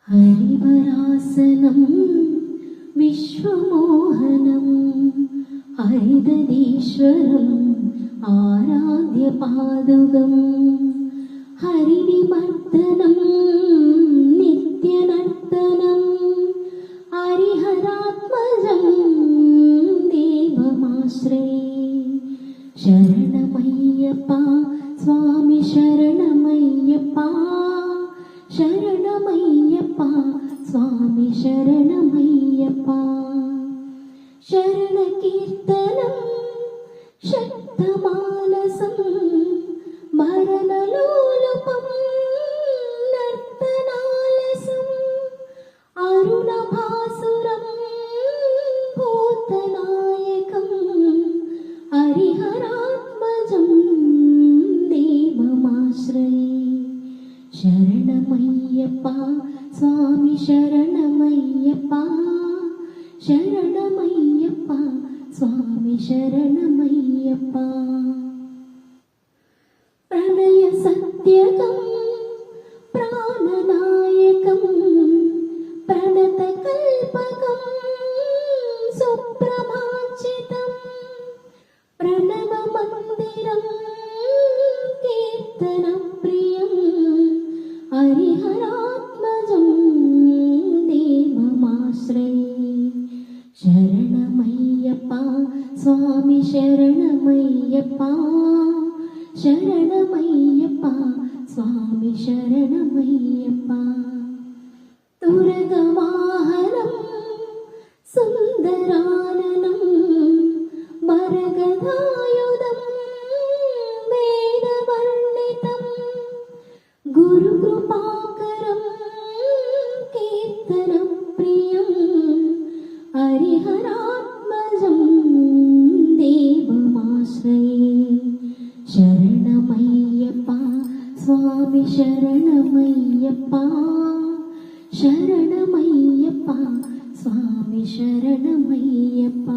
ഹരിവരാസനം വിശ്വമോഹനം ഹരിതരീശ്വരം ആരാധ്യപാദുകം ഹരിവിമർദ്ദനം നിത്യനർത്തനം ഹരിഹരാത്മജം ദേവമാശ്രയേ ശരണമയ്യപ്പ സ്വാമി ശരണമയ്യപ്പ ശരണമയ്യപ്പ സ്വാമി ശരണമയ്യപ്പ ശരണകീർത്തനം ശക്തമാനസം ഭരണലോലുപം നർത്തനാലസം അരുണഭാസുരം ഭൂതനായകം ഹരിഹരാത്മജം ദേവമാശ്രയേ ശരണമയ്യപ്പ സ്വാമി ശരണമയ്യപ്പ ശരണമയ്യപ്പ സ്വാമി ശരണമയ്യപ്പ പ്രണയ സത്യകം പ്രാണനായകം പ്രണതകൽപകം സുപ്രഭാഷിതം പ്രണവമന്ദിരം കീർത്തനപ്രിയം ഹരിഹരാത്മജം ദേവമാശ്രയേ ശരണമയ്യപ്പ സ്വാമി ശരണമയ്യപ്പ ശരണമയ്യപ്പ സ്വാമി ശരണമയ്യപ്പ തുരകവാഹനം സുന്ദരാനനം വരഗദായുധം വേദവർണ്ണിതം ഗുരുകൃപാകരം കീർത്തനപ്രിയം ഹരിഹരാത്മജം ദേവമാശ്രയേ ശരണമയ്യപ്പ സ്വാമി ശരണമയ്യപ്പ ശരണമയ്യപ്പ സ്വാമി ശരണമയ്യപ്പ